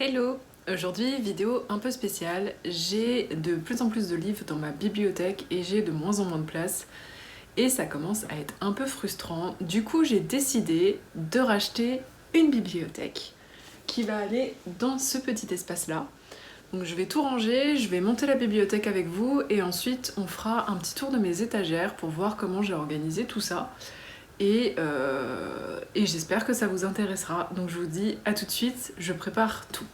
Hello! Aujourd'hui, vidéo un peu spéciale. J'ai de plus en plus de livres dans ma bibliothèque et j'ai de moins en moins de place. Et ça commence à être un peu frustrant. Du coup, j'ai décidé de racheter une bibliothèque qui va aller dans ce petit espace-là. Donc je vais tout ranger, je vais monter la bibliothèque avec vous et ensuite on fera un petit tour de mes étagères pour voir comment j'ai organisé tout ça. Et j'espère que ça vous intéressera. Donc je vous dis à tout de suite, je prépare tout.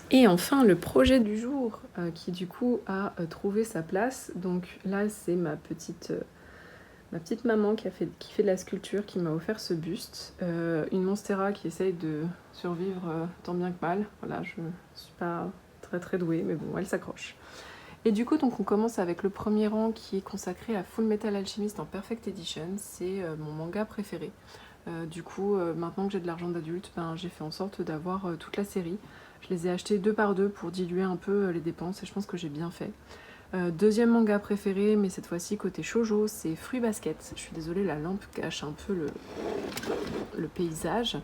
Et enfin, le projet du jour qui du coup a trouvé sa place. Donc là, c'est ma petite maman qui fait de la sculpture, qui m'a offert ce buste. Une Monstera qui essaye de survivre tant bien que mal. Voilà, je suis pas très très douée, mais bon, elle s'accroche. Et du coup, donc on commence avec le premier rang qui est consacré à Full Metal Alchemist en Perfect Edition. C'est mon manga préféré. Du coup, maintenant que j'ai de l'argent d'adulte, j'ai fait en sorte d'avoir toute la série. Je les ai achetés 2 par 2 pour diluer un peu les dépenses et je pense que j'ai bien fait. Deuxième manga préféré, mais cette fois-ci côté shoujo, c'est Fruits Basket. Je suis désolée, la lampe cache un peu le paysage.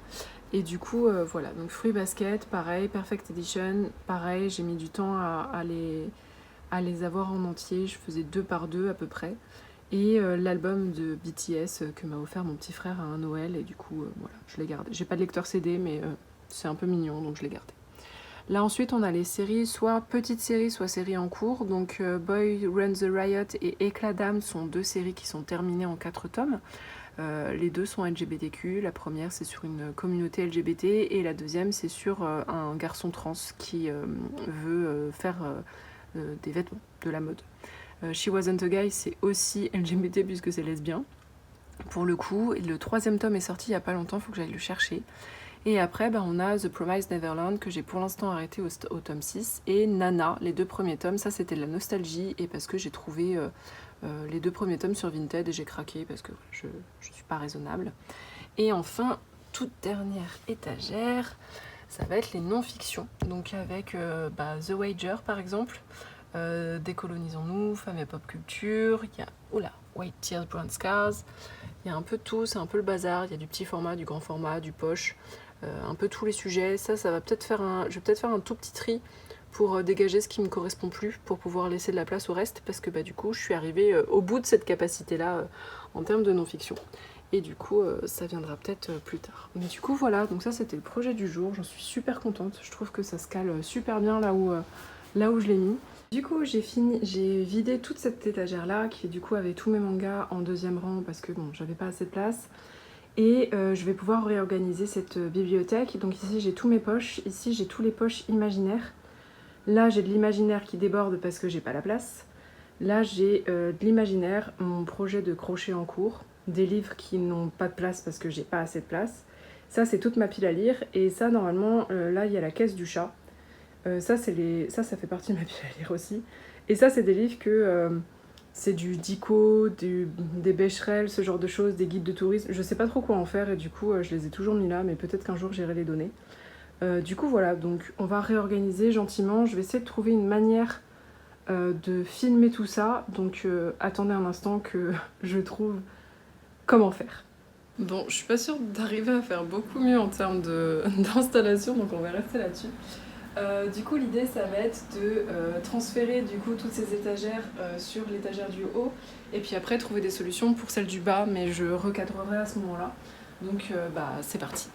Et du coup, voilà, donc Fruits Basket, pareil, Perfect Edition, pareil, j'ai mis du temps à les avoir en entier. Je faisais 2 par 2 à peu près. Et l'album de BTS que m'a offert mon petit frère à un Noël, et du coup, voilà, je l'ai gardé. J'ai pas de lecteur CD, mais c'est un peu mignon, donc je l'ai gardé. Là ensuite on a les séries, soit petites séries, soit séries en cours. Donc Boy Run the Riot et Éclat d'âme sont 2 séries qui sont terminées en 4 tomes. Les 2 sont LGBTQ, la première c'est sur une communauté LGBT et la deuxième c'est sur un garçon trans qui veut faire des vêtements, de la mode. She Wasn't a Guy c'est aussi LGBT puisque c'est lesbien. Pour le coup, le 3e tome est sorti il n'y a pas longtemps, il faut que j'aille le chercher. Et après, on a The Promised Neverland, que j'ai pour l'instant arrêté au tome 6, et Nana, les 2 premiers tomes. Ça, c'était de la nostalgie, et parce que j'ai trouvé les 2 premiers tomes sur Vinted, et j'ai craqué, parce que je suis pas raisonnable. Et enfin, toute dernière étagère, ça va être les non-fictions. Donc avec The Wager par exemple, Décolonisons-nous, Femmes et Pop Culture, il y a White Tears, Brown Scars, il y a un peu de tout, c'est un peu le bazar, il y a du petit format, du grand format, du poche, un peu tous les sujets. Ça va peut-être faire je vais peut-être faire un tout petit tri pour dégager ce qui me correspond plus, pour pouvoir laisser de la place au reste, parce que du coup je suis arrivée au bout de cette capacité-là en termes de non-fiction. Et du coup, ça viendra peut-être plus tard. Mais du coup, voilà, donc ça c'était le projet du jour, j'en suis super contente. Je trouve que ça se cale super bien là où je l'ai mis. Du coup, j'ai vidé toute cette étagère-là, qui du coup avait tous mes mangas en deuxième rang, parce que bon, j'avais pas assez de place. Et je vais pouvoir réorganiser cette bibliothèque. Donc ici j'ai tous mes poches, ici j'ai tous les poches imaginaires. Là j'ai de l'imaginaire qui déborde parce que j'ai pas la place. Là j'ai de l'imaginaire, mon projet de crochet en cours, des livres qui n'ont pas de place parce que j'ai pas assez de place. Ça c'est toute ma pile à lire, et ça normalement là il y a la caisse du chat. Ça fait partie de ma pile à lire aussi. Et ça c'est des livres que c'est du Dico, des Becherel, ce genre de choses, des guides de tourisme. Je sais pas trop quoi en faire et du coup je les ai toujours mis là, mais peut-être qu'un jour j'irai les donner. Du coup voilà, donc on va réorganiser gentiment. Je vais essayer de trouver une manière de filmer tout ça, donc attendez un instant que je trouve comment faire. Bon, je suis pas sûre d'arriver à faire beaucoup mieux en termes d'installation, donc on va rester là-dessus. Du coup l'idée ça va être de transférer du coup toutes ces étagères sur l'étagère du haut, et puis après trouver des solutions pour celle du bas, mais je recadrerai à ce moment-là. Donc c'est parti.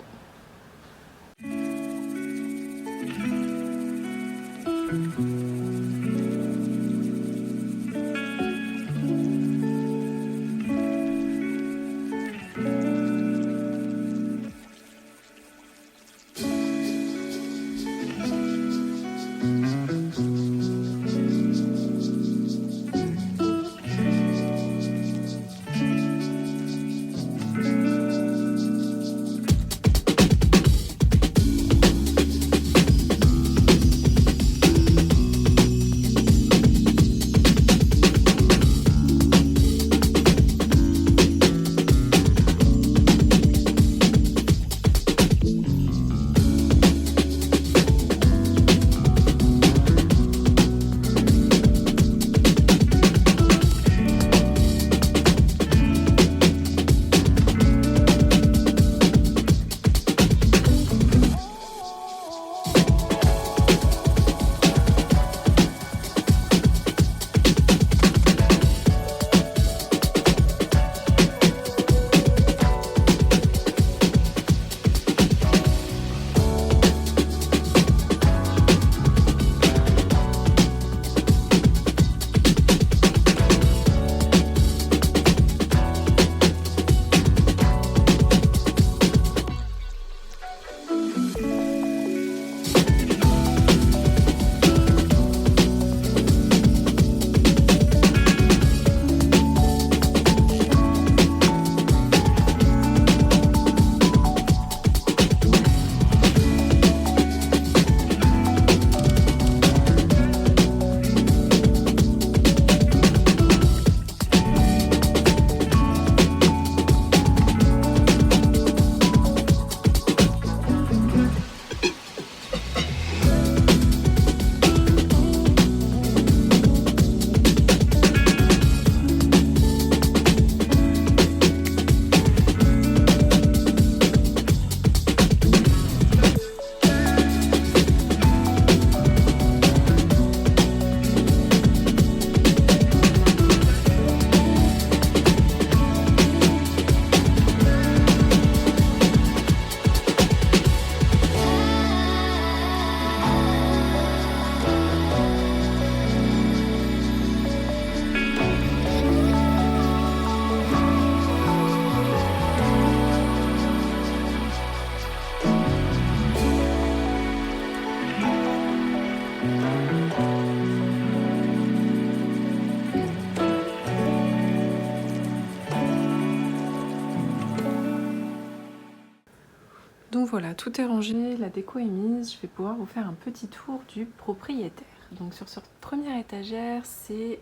Donc voilà, tout est rangé, la déco est mise, je vais pouvoir vous faire un petit tour du propriétaire. Donc sur cette première étagère, c'est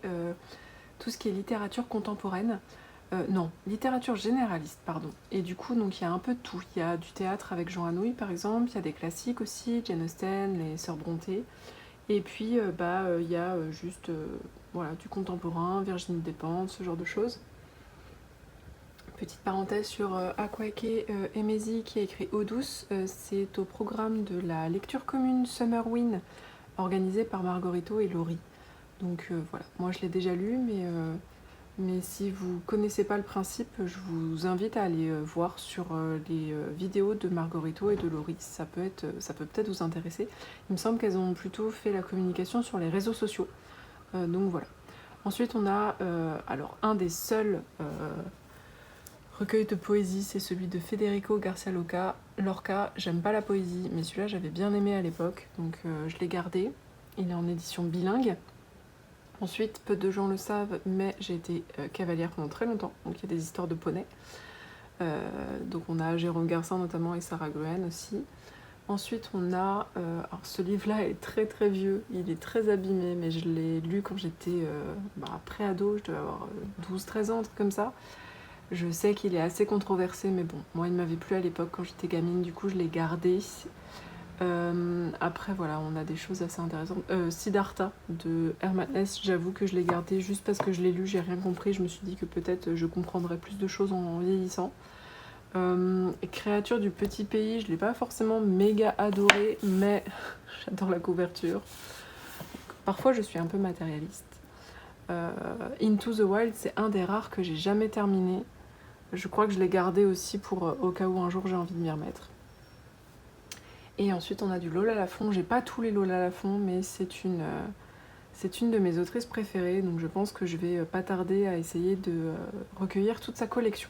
tout ce qui est littérature contemporaine. Non, littérature généraliste, pardon. Et du coup, donc il y a un peu de tout. Il y a du théâtre avec Jean Anouilh, par exemple. Il y a des classiques aussi, Jane Austen, les Sœurs Brontë. Et puis, il y a juste voilà, du contemporain, Virginie Despentes, ce genre de choses. Petite parenthèse sur Akwaeke Emezi qui a écrit Eau douce. C'est au programme de la lecture commune Summer Win, organisée par Margarito et Laurie. Donc voilà, moi je l'ai déjà lu, mais si vous connaissez pas le principe, je vous invite à aller voir sur les vidéos de Margarito et de Laurie. Ça peut peut-être vous intéresser. Il me semble qu'elles ont plutôt fait la communication sur les réseaux sociaux. Donc voilà. Ensuite, on a alors un des seuls recueils de poésie, c'est celui de Federico Garcia Lorca. J'aime pas la poésie, mais celui-là j'avais bien aimé à l'époque, donc je l'ai gardé. Il est en édition bilingue. Ensuite, peu de gens le savent, mais j'ai été cavalière pendant très longtemps, donc il y a des histoires de poneys. Donc on a Jérôme Garcin notamment et Sarah Gruen aussi. Ensuite on a, alors ce livre-là est très très vieux, il est très abîmé, mais je l'ai lu quand j'étais pré-ado, je devais avoir 12-13 ans, un truc comme ça. Je sais qu'il est assez controversé, mais bon, moi il m'avait plu à l'époque quand j'étais gamine, du coup je l'ai gardé. Après voilà, on a des choses assez intéressantes. Siddhartha de Hermann Hesse, j'avoue que je l'ai gardé juste parce que je l'ai lu, j'ai rien compris, je me suis dit que peut-être je comprendrais plus de choses en vieillissant. Créature du petit pays, je l'ai pas forcément méga adoré, mais j'adore la couverture. Parfois je suis un peu matérialiste. Into the Wild, c'est un des rares que j'ai jamais terminé. Je crois que je l'ai gardé aussi pour au cas où un jour j'ai envie de m'y remettre. Et ensuite on a du Lola Lafont. J'ai pas tous les Lola Lafont, mais c'est une de mes autrices préférées, donc je pense que je vais pas tarder à essayer de recueillir toute sa collection.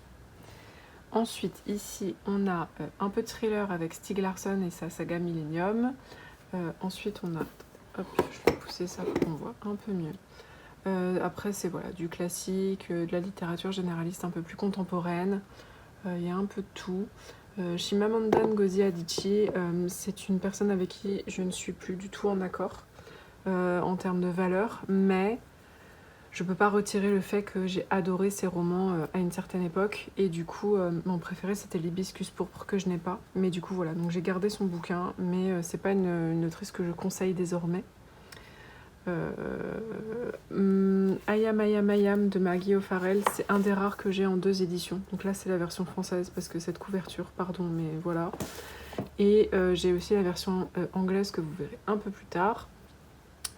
Ensuite, ici, on a un peu de thriller avec Stieg Larsson et sa saga Millennium. Ensuite, on a... Hop, je vais pousser ça pour qu'on voit un peu mieux. Après, c'est voilà, du classique, de la littérature généraliste un peu plus contemporaine. Il y a un peu de tout. Chimamanda Ngozi Adichie, c'est une personne avec qui je ne suis plus du tout en accord en termes de valeur, mais je peux pas retirer le fait que j'ai adoré ses romans à une certaine époque, et du coup mon préféré c'était l'Hibiscus pourpre que je n'ai pas, mais du coup voilà, donc j'ai gardé son bouquin, mais c'est pas une autrice que je conseille désormais. Ayam Ayam Ayam de Maggie O'Farrell, c'est un des rares que j'ai en 2 éditions, donc là c'est la version française parce que cette couverture, pardon, mais voilà. Et j'ai aussi la version anglaise que vous verrez un peu plus tard.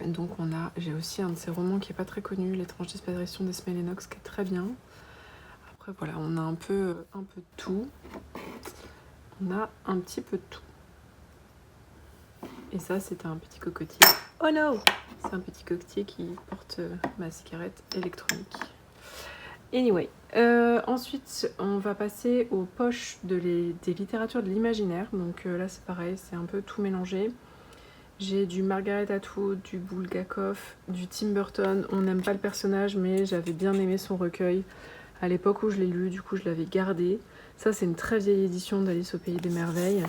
Donc j'ai aussi un de ces romans qui est pas très connu, L'étrange disparition d'Esme Lennox, qui est très bien. Après voilà, on a un peu de tout. On a un petit peu de tout. Et ça, c'est un petit cocotier. Oh no! C'est un petit cocotier qui porte ma cigarette électronique. Anyway, ensuite, on va passer aux poches des littératures de l'imaginaire. Donc là, c'est pareil, c'est un peu tout mélangé. J'ai du Margaret Atwood, du Bulgakov, du Tim Burton. On n'aime pas le personnage, mais j'avais bien aimé son recueil à l'époque où je l'ai lu, du coup je l'avais gardé. Ça, c'est une très vieille édition d'Alice au Pays des Merveilles.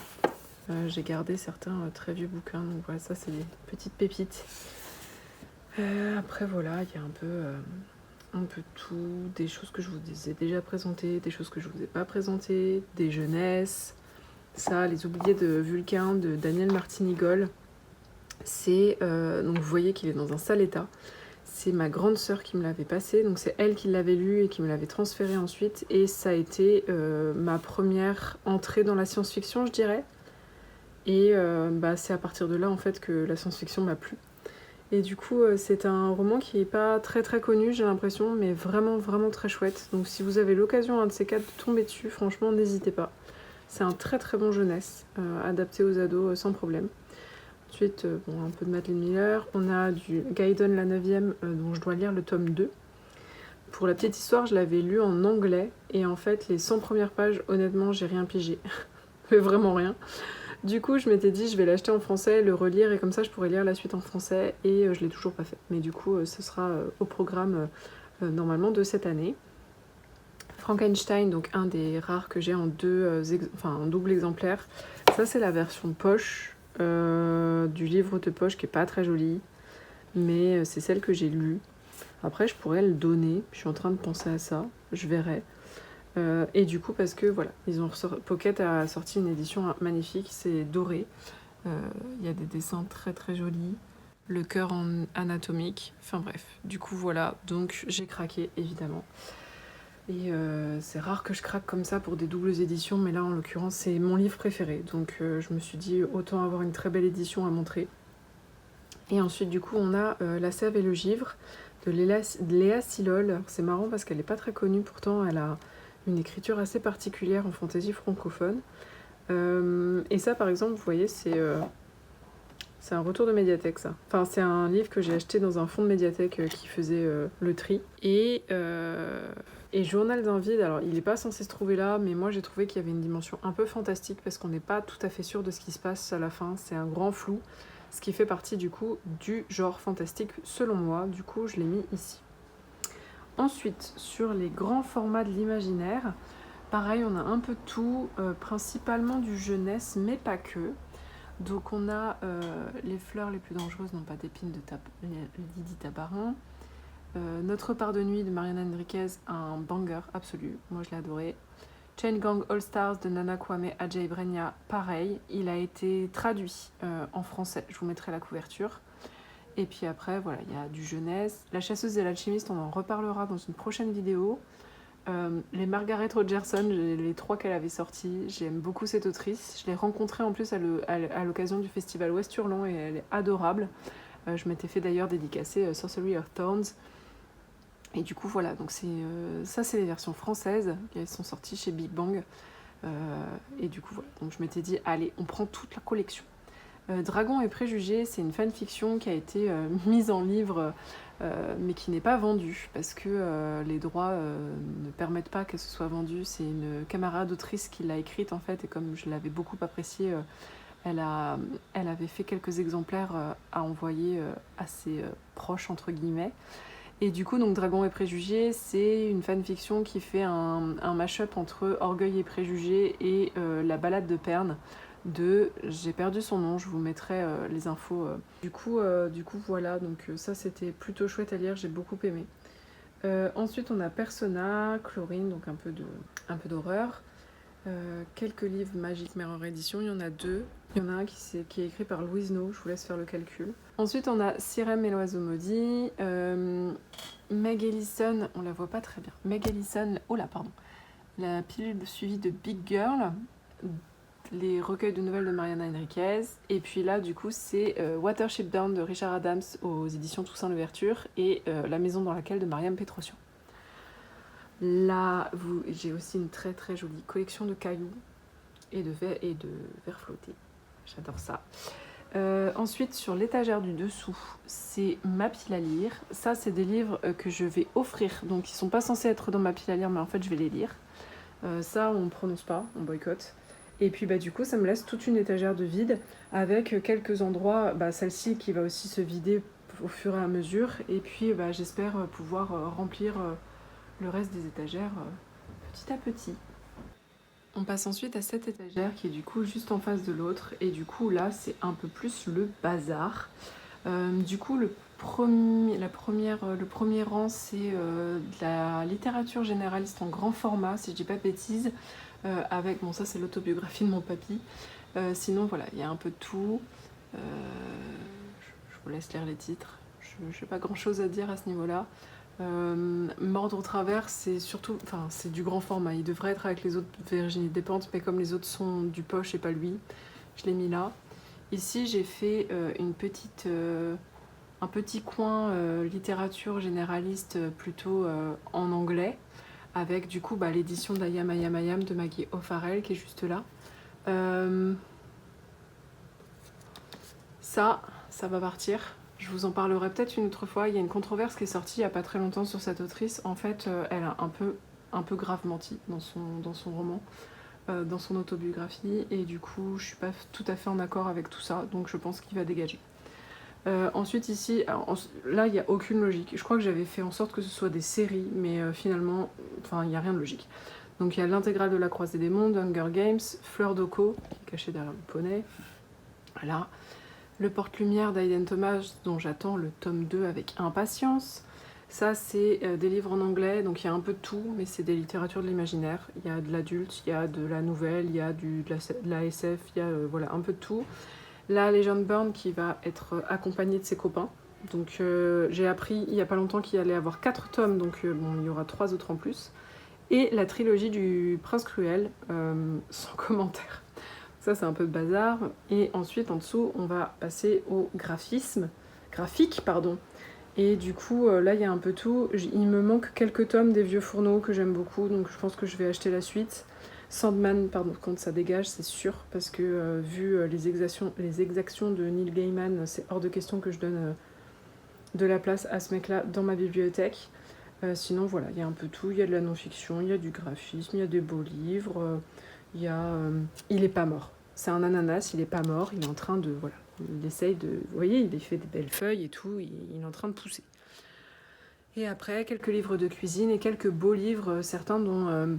J'ai gardé certains très vieux bouquins, donc voilà, ça c'est des petites pépites. Après voilà, il y a un peu tout, des choses que je vous ai déjà présentées, des choses que je vous ai pas présentées, des jeunesses. Ça, Les Oubliés de Vulcain de Daniel Martinigol. C'est donc vous voyez qu'il est dans un sale état. C'est ma grande sœur qui me l'avait passé, donc c'est elle qui l'avait lu et qui me l'avait transféré ensuite, et ça a été ma première entrée dans la science-fiction, je dirais. Et c'est à partir de là en fait que la science-fiction m'a plu. Et du coup c'est un roman qui est pas très très connu, j'ai l'impression, mais vraiment vraiment très chouette. Donc si vous avez l'occasion un de ces quatre de tomber dessus, franchement n'hésitez pas. C'est un très très bon jeunesse, adapté aux ados sans problème. Ensuite, un peu de Madeleine Miller. On a du Gaiden la 9e, dont je dois lire le tome 2. Pour la petite histoire, je l'avais lu en anglais, et en fait, les 100 premières pages, honnêtement, j'ai rien pigé. Vraiment rien. Du coup, je m'étais dit, je vais l'acheter en français, le relire, et comme ça, je pourrais lire la suite en français, et je l'ai toujours pas fait. Mais du coup, ce sera au programme, normalement, de cette année. Frankenstein, donc un des rares que j'ai en double exemplaire. Ça, c'est la version poche. Du livre de poche qui est pas très jolie, mais c'est celle que j'ai lue. Après, je pourrais le donner, je suis en train de penser à ça, je verrai. Et du coup, parce que voilà, Pocket a sorti une édition magnifique, c'est doré. Il y a des dessins très très jolis, le cœur en anatomique, enfin bref. Du coup, voilà, donc j'ai craqué évidemment. Et c'est rare que je craque comme ça pour des doubles éditions, mais là en l'occurrence c'est mon livre préféré, donc je me suis dit autant avoir une très belle édition à montrer. Et ensuite du coup on a La Sève et le Givre de Léa Silol. C'est marrant parce qu'elle n'est pas très connue, pourtant elle a une écriture assez particulière en fantaisie francophone. Et ça par exemple vous voyez c'est un retour de médiathèque, ça. Enfin, c'est un livre que j'ai acheté dans un fonds de médiathèque qui faisait le tri. Et Journal d'un vide, alors il n'est pas censé se trouver là, mais moi j'ai trouvé qu'il y avait une dimension un peu fantastique parce qu'on n'est pas tout à fait sûr de ce qui se passe à la fin. C'est un grand flou, ce qui fait partie du coup du genre fantastique selon moi. Du coup, je l'ai mis ici. Ensuite, sur les grands formats de l'imaginaire, pareil, on a un peu de tout, principalement du jeunesse, mais pas que. Donc on a Les fleurs les plus dangereuses n'ont pas d'épines de Lydie Tabarin. Notre part de nuit de Mariana Enriquez, un banger absolu, moi je l'ai adoré. Chain Gang All Stars de Nana Kwame Adjei-Breña, pareil, il a été traduit en français, je vous mettrai la couverture. Et puis après, voilà, il y a du jeunesse. La chasseuse et l'alchimiste, on en reparlera dans une prochaine vidéo. Les Margaret Rogerson, les 3 qu'elle avait sortis, j'aime beaucoup cette autrice. Je l'ai rencontrée en plus à l'occasion du festival Ouest Hurlant et elle est adorable. Je m'étais fait d'ailleurs dédicacer Sorcery of Thorns. Et du coup voilà, donc ça c'est les versions françaises qui sont sorties chez Big Bang. Et du coup voilà, donc je m'étais dit allez, on prend toute la collection. Dragon et préjugés, c'est une fanfiction qui a été mise en livre mais qui n'est pas vendue parce que les droits ne permettent pas que ce soit vendu. C'est une camarade autrice qui l'a écrite en fait, et comme je l'avais beaucoup appréciée, elle avait fait quelques exemplaires à envoyer à ses proches entre guillemets. Et du coup, donc Dragon et préjugés, c'est une fanfiction qui fait un mash-up entre Orgueil et préjugés et La balade de Perne de... J'ai perdu son nom, je vous mettrai les infos. Du coup, voilà, donc ça c'était plutôt chouette à lire, j'ai beaucoup aimé. Ensuite, on a Persona, Chlorine, donc un peu d'horreur. Quelques livres Magic Mirror Edition, il y en a 2. Il y en a un qui est écrit par Louise No, je vous laisse faire le calcul. Ensuite, on a Sirem et l'oiseau maudit. Meg Ellison, on la voit pas très bien. Meg Ellison, la pilule suivie de Big Girl, les recueils de nouvelles de Mariana Enriquez. Et puis là, du coup, c'est Watership Down de Richard Adams aux éditions Toussaint Louverture et La maison dans laquelle de Mariam Petrosian. Là, j'ai aussi une très très jolie collection de cailloux et de verres flottés. J'adore ça. Ensuite, sur l'étagère du dessous, c'est ma pile à lire. Ça, c'est des livres que je vais offrir. Donc, ils sont pas censés être dans ma pile à lire, mais en fait, je vais les lire. Ça, on ne prononce pas, on boycotte. Et puis, du coup, ça me laisse toute une étagère de vide avec quelques endroits, celle-ci qui va aussi se vider au fur et à mesure. Et puis, j'espère pouvoir remplir le reste des étagères petit à petit. On passe ensuite à cette étagère qui est du coup juste en face de l'autre, et du coup là c'est un peu plus le bazar. Du coup le premier rang c'est de la littérature généraliste en grand format, si je dis pas de bêtises, avec, bon ça c'est l'autobiographie de mon papy, sinon voilà, il y a un peu de tout. Je vous laisse lire les titres, je n'ai pas grand chose à dire à ce niveau-là. Mordre au travers, c'est surtout, enfin c'est du grand format, il devrait être avec les autres Virginie Despentes, mais comme les autres sont du poche et pas lui, je l'ai mis là. Ici j'ai fait un petit coin littérature généraliste plutôt en anglais, avec du coup l'édition d'Ayam Ayam Ayam de Maggie O'Farrell qui est juste là. Ça va partir. Je vous en parlerai peut-être une autre fois. Il y a une controverse qui est sortie il n'y a pas très longtemps sur cette autrice. En fait, elle a un peu grave menti dans son roman, dans son autobiographie. Et du coup, je suis pas tout à fait en accord avec tout ça. Donc je pense qu'il va dégager. Ensuite ici, là il n'y a aucune logique. Je crois que j'avais fait en sorte que ce soit des séries, mais finalement, il n'y a rien de logique. Donc il y a l'intégrale de La Croisée des Mondes, Hunger Games, Fleur d'Oko, qui est cachée derrière le poney. Voilà. Le porte-lumière d'Aiden Thomas, dont j'attends le tome 2 avec impatience. Ça, c'est des livres en anglais, donc il y a un peu de tout, mais c'est des littératures de l'imaginaire. Il y a de l'adulte, il y a de la nouvelle, il y a de la SF, il y a voilà, un peu de tout. Là, Legend Burn qui va être accompagné de ses copains. Donc j'ai appris il y a pas longtemps qu'il allait avoir 4 tomes, donc bon, il y aura 3 autres en plus. Et la trilogie du Prince Cruel, sans commentaire. Ça, c'est un peu de bazar. Et ensuite, en dessous, on va passer au graphique, pardon. Et du coup, là, il y a un peu tout. Il me manque quelques tomes des Vieux Fourneaux que j'aime beaucoup, donc je pense que je vais acheter la suite. Sandman, pardon, quand ça dégage, c'est sûr, parce que vu les exactions de Neil Gaiman, c'est hors de question que je donne de la place à ce mec-là dans ma bibliothèque. Sinon, voilà, il y a un peu tout. Il y a de la non-fiction, il y a du graphisme, il y a des beaux livres, il y a... il est pas mort. C'est un ananas, il est pas mort, il est en train de... Voilà, il essaye de... Vous voyez, il fait des belles feuilles et tout, il est en train de pousser. Et après, quelques livres de cuisine et quelques beaux livres, certains dont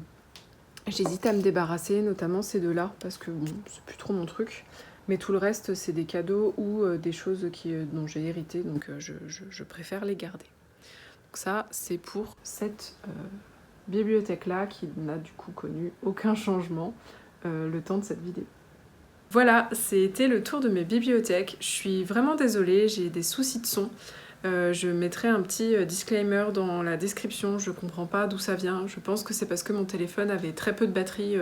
j'hésite à me débarrasser, notamment ces deux-là, parce que bon, c'est plus trop mon truc. Mais tout le reste, c'est des cadeaux ou des choses dont j'ai hérité, donc je préfère les garder. Donc ça, c'est pour cette bibliothèque-là qui n'a du coup connu aucun changement le temps de cette vidéo. Voilà, c'était le tour de mes bibliothèques. Je suis vraiment désolée, j'ai des soucis de son. Je mettrai un petit disclaimer dans la description, je comprends pas d'où ça vient. Je pense que c'est parce que mon téléphone avait très peu de batterie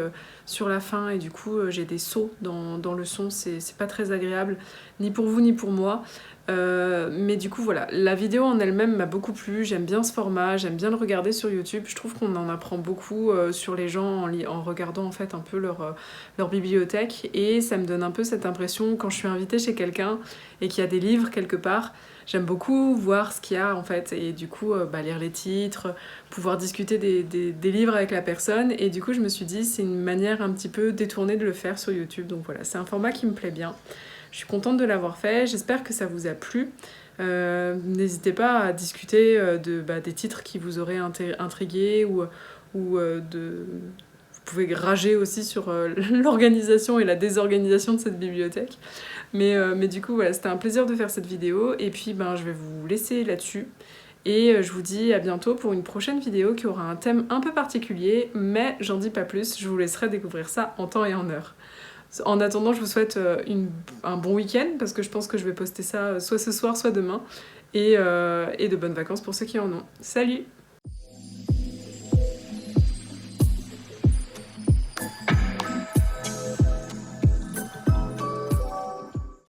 sur la fin et du coup j'ai des sauts dans le son, c'est pas très agréable, ni pour vous ni pour moi. Mais du coup voilà, la vidéo en elle-même m'a beaucoup plu, j'aime bien ce format, j'aime bien le regarder sur YouTube, je trouve qu'on en apprend beaucoup sur les gens en regardant en fait un peu leur bibliothèque et ça me donne un peu cette impression quand je suis invitée chez quelqu'un et qu'il y a des livres quelque part, j'aime beaucoup voir ce qu'il y a en fait et du coup lire les titres, pouvoir discuter des livres avec la personne et du coup je me suis dit c'est une manière un petit peu détournée de le faire sur YouTube, donc voilà, c'est un format qui me plaît bien. Je suis contente de l'avoir fait, j'espère que ça vous a plu. N'hésitez pas à discuter des titres qui vous auraient intrigué ou vous pouvez rager aussi sur l'organisation et la désorganisation de cette bibliothèque. Mais du coup, voilà, c'était un plaisir de faire cette vidéo. Et puis, je vais vous laisser là-dessus. Et je vous dis à bientôt pour une prochaine vidéo qui aura un thème un peu particulier. Mais j'en dis pas plus, je vous laisserai découvrir ça en temps et en heure. En attendant, je vous souhaite un bon week-end parce que je pense que je vais poster ça soit ce soir, soit demain. Et de bonnes vacances pour ceux qui en ont. Salut!